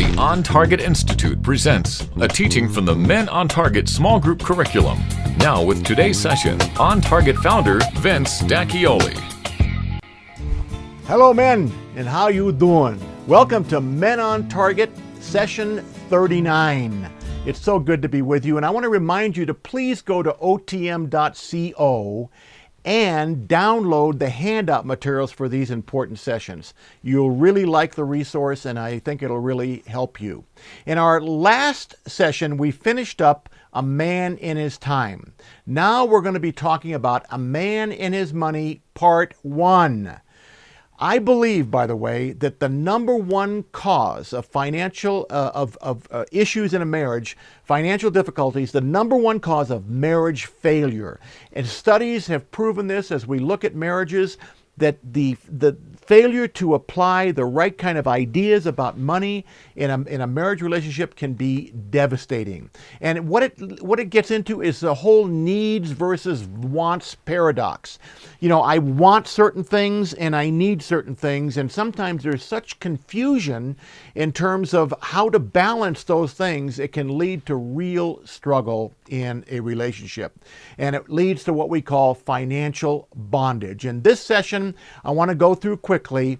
The On Target Institute presents a teaching from the Men on Target small group curriculum. Now with today's session, On Target founder Vince D'Acchioli. Hello men, and how you doing? Welcome to Men on Target Session 39. It's so good to be with you, and I want to remind you to please go to otm.co and download the handout materials for these important sessions. You'll really like the resource, and I think it'll really help you. In our last session, we finished up a man in his time. Now we're going to be talking about a man in his money, part 1. I believe, by the way, that the number one cause of financial issues in a marriage, financial difficulties, the number one cause of marriage failure. And studies have proven this as we look at marriages, that the failure to apply the right kind of ideas about money in a marriage relationship can be devastating. And what it gets into is the whole needs versus wants paradox. You know, I want certain things and I need certain things, and sometimes there's such confusion in terms of how to balance those things, it can lead to real struggle in a relationship. And it leads to what we call financial bondage. In this session, I want to go through quickly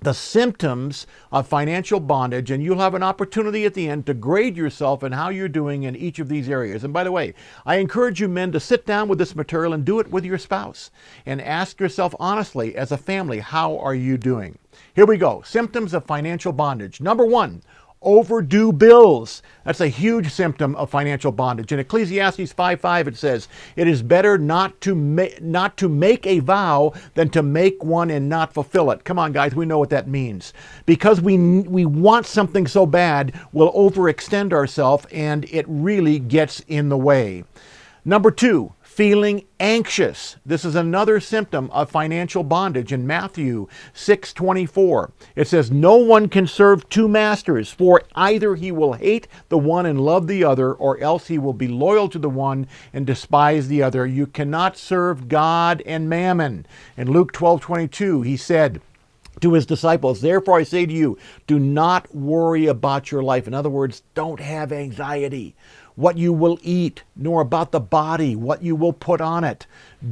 the symptoms of financial bondage, and you'll have an opportunity at the end to grade yourself and how you're doing in each of these areas. And by the way, I encourage you men to sit down with this material and do it with your spouse and ask yourself honestly, as a family, how are you doing? Here we go. Symptoms of financial bondage. Number 1, overdue bills. That's a huge symptom of financial bondage. In Ecclesiastes 5:5 it says, "It is better not to make a vow than to make one and not fulfill it." Come on, guys, we know what that means. Because we want something so bad, we'll overextend ourselves, and it really gets in the way. Number 2, feeling anxious. This is another symptom of financial bondage. In Matthew 6:24, it says, "No one can serve two masters, for either he will hate the one and love the other, or else he will be loyal to the one and despise the other. You cannot serve God and mammon." In Luke 12:22, he said to his disciples, "Therefore I say to you, do not worry about your life." In other words, don't have anxiety what you will eat, nor about the body, what you will put on it.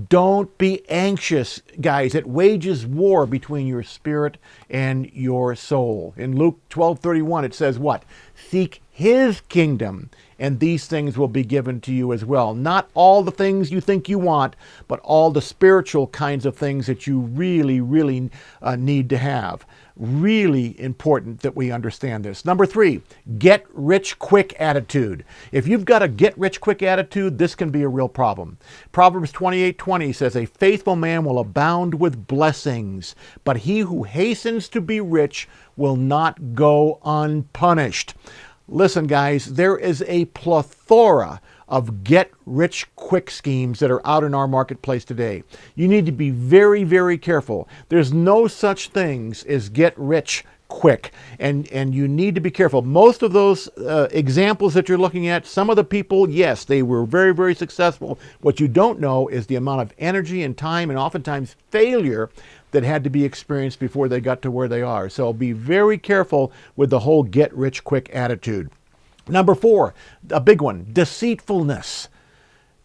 Don't be anxious, guys. It wages war between your spirit and your soul. In Luke 12:31, it says what? "Seek his kingdom, and these things will be given to you as well." Not all the things you think you want, but all the spiritual kinds of things that you really, really need to have. Really important that we understand this. Number 3, get rich quick attitude. If you've got a get rich quick attitude, this can be a real problem. Proverbs 28:20 says, "A faithful man will abound with blessings, but he who hastens to be rich will not go unpunished." Listen, guys, there is a plethora of get-rich-quick schemes that are out in our marketplace today. You need to be very, very careful. There's no such things as get-rich-quick, and you need to be careful. Most of those examples that you're looking at, some of the people, yes, they were very, very successful. What you don't know is the amount of energy and time and oftentimes failure that had to be experienced before they got to where they are. So be very careful with the whole get-rich-quick attitude. Number 4, a big one, deceitfulness.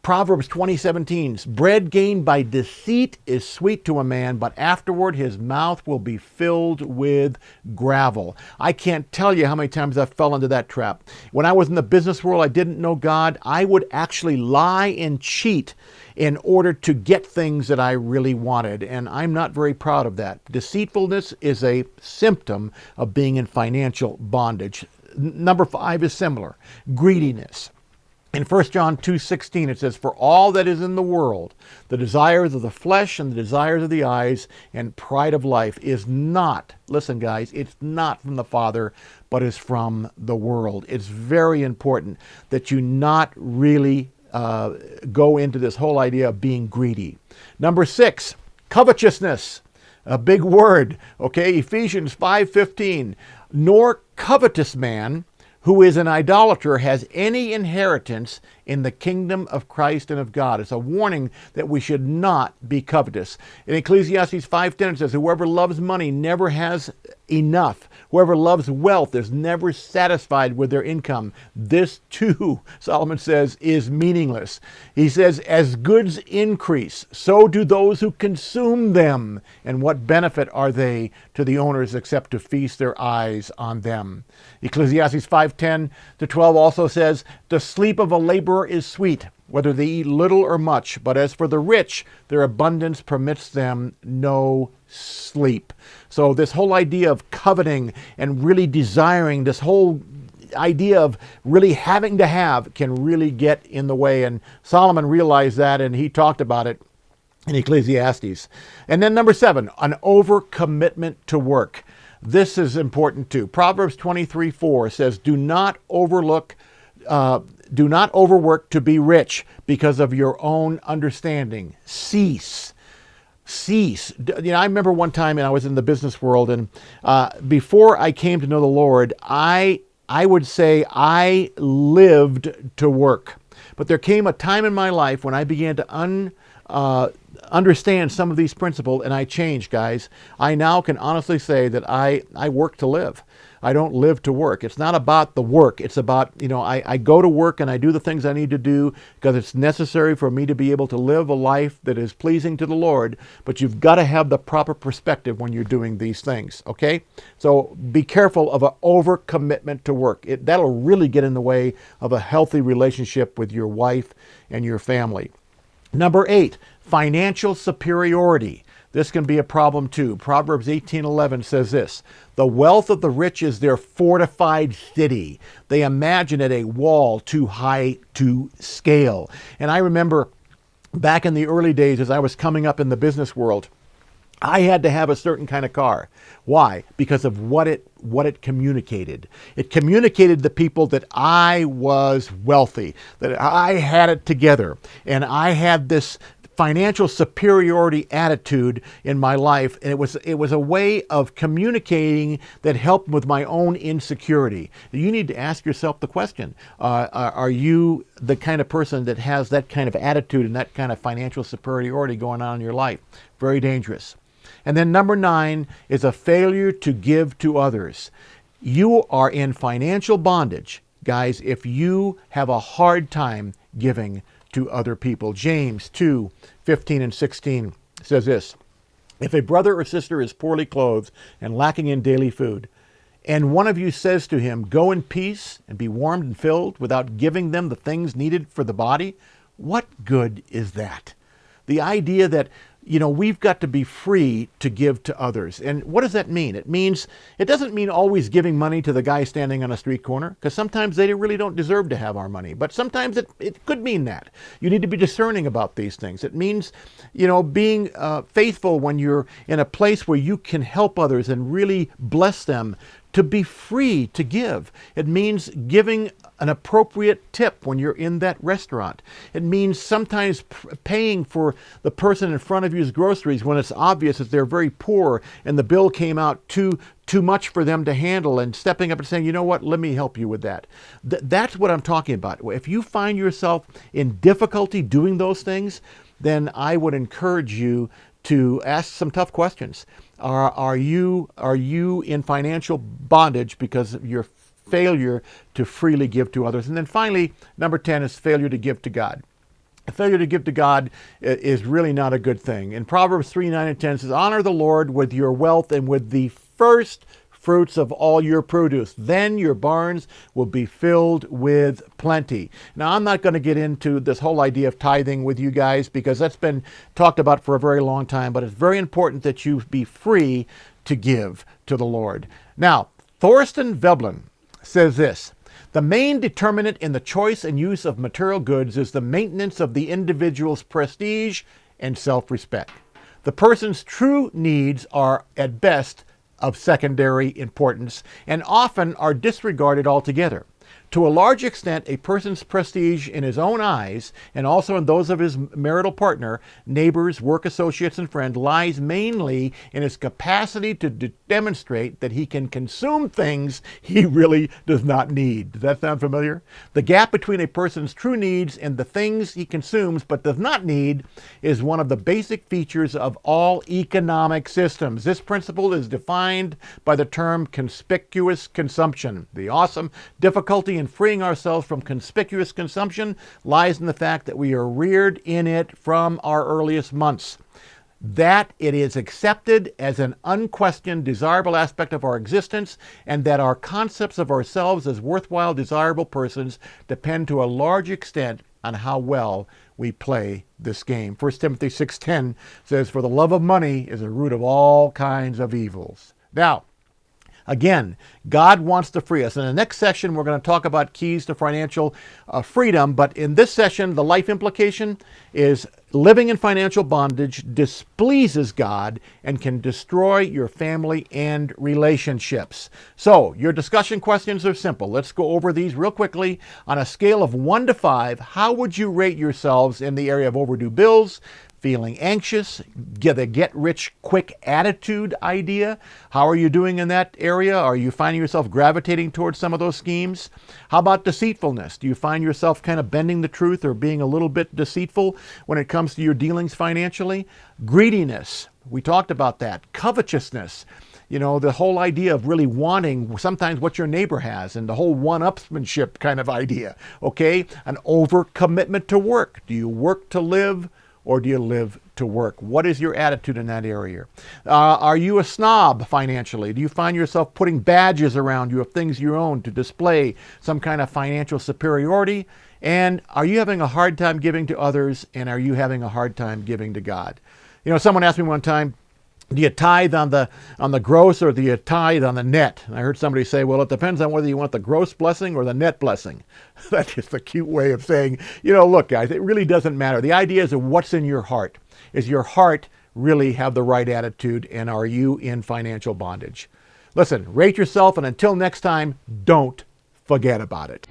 Proverbs 20:17, "Bread gained by deceit is sweet to a man, but afterward his mouth will be filled with gravel." I can't tell you how many times I fell into that trap. When I was in the business world, I didn't know God. I would actually lie and cheat in order to get things that I really wanted, and I'm not very proud of that. Deceitfulness is a symptom of being in financial bondage. Number 5 is similar, greediness. In 1 John 2:16, it says, "For all that is in the world, the desires of the flesh and the desires of the eyes and pride of life is not," listen guys, "it's not from the Father, but is from the world." It's very important that you not really go into this whole idea of being greedy. Number 6, covetousness. A big word, okay? Ephesians 5:15, "Nor covetous man who is an idolater has any inheritance in the kingdom of Christ and of God. It's a warning that we should not be covetous. In Ecclesiastes 5:10 it says, whoever loves money never has enough, Whoever loves wealth is never satisfied with their income. This too, Solomon says, is meaningless. He says, as goods increase, so do those who consume them. And what benefit are they to the owners except to feast their eyes on them? Ecclesiastes 5:10-12 also says, the sleep of a laborer is sweet, whether they eat little or much. But as for the rich, their abundance permits them no sleep. So this whole idea of coveting and really desiring, this whole idea of really having to have, can really get in the way. And Solomon realized that, and he talked about it in Ecclesiastes. And then number 7, an overcommitment to work. This is important too. Proverbs 23:4 says, do not overwork to be rich because of your own understanding. Cease. I remember one time, and I was in the business world, and before I came to know the Lord, I would say I lived to work. But there came a time in my life when I began to understand some of these principles, and I changed, guys. I now can honestly say that I work to live. I don't live to work. It's not about the work. It's about, I go to work and I do the things I need to do because it's necessary for me to be able to live a life that is pleasing to the Lord. But you've got to have the proper perspective when you're doing these things, okay? So be careful of an overcommitment to work. That'll really get in the way of a healthy relationship with your wife and your family. Number 8, financial superiority. This can be a problem too. Proverbs 18:11 says this, the wealth of the rich is their fortified city. They imagine it a wall too high to scale. And I remember back in the early days as I was coming up in the business world, I had to have a certain kind of car. Why? Because of what it communicated. It communicated to people that I was wealthy, that I had it together, and I had this financial superiority attitude in my life, and it was a way of communicating that helped with my own insecurity. You need to ask yourself the question, are you the kind of person that has that kind of attitude and that kind of financial superiority going on in your life? Very dangerous. And then number 9 is a failure to give to others. You are in financial bondage, guys, if you have a hard time giving to other people. James 2:15-16 says this, if a brother or sister is poorly clothed and lacking in daily food, and one of you says to him, go in peace and be warmed and filled, without giving them the things needed for the body, what good is that? The idea that we've got to be free to give to others. And what does that mean? It doesn't mean always giving money to the guy standing on a street corner, because sometimes they really don't deserve to have our money. But sometimes it could mean that. You need to be discerning about these things. It means, being faithful when you're in a place where you can help others and really bless them, to be free to give. It means giving an appropriate tip when you're in that restaurant. It means sometimes paying for the person in front of you's groceries when it's obvious that they're very poor and the bill came out too much for them to handle, and stepping up and saying, you know what, let me help you with that. That's what I'm talking about. If you find yourself in difficulty doing those things, then I would encourage you to ask some tough questions. Are you in financial bondage because of your failure to freely give to others? And then finally, number 10 is failure to give to God. A failure to give to God is really not a good thing. In Proverbs 3:9-10 says, honor the Lord with your wealth and with the first fruits of all your produce. Then your barns will be filled with plenty. Now, I'm not going to get into this whole idea of tithing with you guys because that's been talked about for a very long time, but it's very important that you be free to give to the Lord. Now, Thorsten Veblen says this, the main determinant in the choice and use of material goods is the maintenance of the individual's prestige and self-respect. The person's true needs are, at best, of secondary importance and often are disregarded altogether. To a large extent, a person's prestige in his own eyes, and also in those of his marital partner, neighbors, work associates, and friends, lies mainly in his capacity to demonstrate that he can consume things he really does not need. Does that sound familiar? The gap between a person's true needs and the things he consumes but does not need is one of the basic features of all economic systems. This principle is defined by the term conspicuous consumption. The awesome difficulty in freeing ourselves from conspicuous consumption lies in the fact that we are reared in it from our earliest months. That it is accepted as an unquestioned, desirable aspect of our existence, and that our concepts of ourselves as worthwhile, desirable persons depend to a large extent on how well we play this game. 1 Timothy 6:10 says, "For the love of money is a root of all kinds of evils." Now, again, God wants to free us. In the next session, we're going to talk about keys to financial freedom. But in this session, the life implication is living in financial bondage displeases God and can destroy your family and relationships. So your discussion questions are simple. Let's go over these real quickly. On a scale of 1 to 5, how would you rate yourselves in the area of overdue bills, feeling anxious, the get-rich-quick attitude idea? How are you doing in that area? Are you finding yourself gravitating towards some of those schemes? How about deceitfulness? Do you find yourself kind of bending the truth or being a little bit deceitful when it comes to your dealings financially? Greediness, we talked about that. Covetousness, the whole idea of really wanting sometimes what your neighbor has, and the whole one-upsmanship kind of idea, okay? An overcommitment to work. Do you work to live, or do you live to work? What is your attitude in that area? Are you a snob financially? Do you find yourself putting badges around you of things you own to display some kind of financial superiority? And are you having a hard time giving to others, and are you having a hard time giving to God? Someone asked me one time, do you tithe on the gross, or do you tithe on the net? And I heard somebody say, well, it depends on whether you want the gross blessing or the net blessing. That's just a cute way of saying, look, guys, it really doesn't matter. The idea is what's in your heart. Is your heart really have the right attitude, and are you in financial bondage? Listen, rate yourself, and until next time, don't forget about it.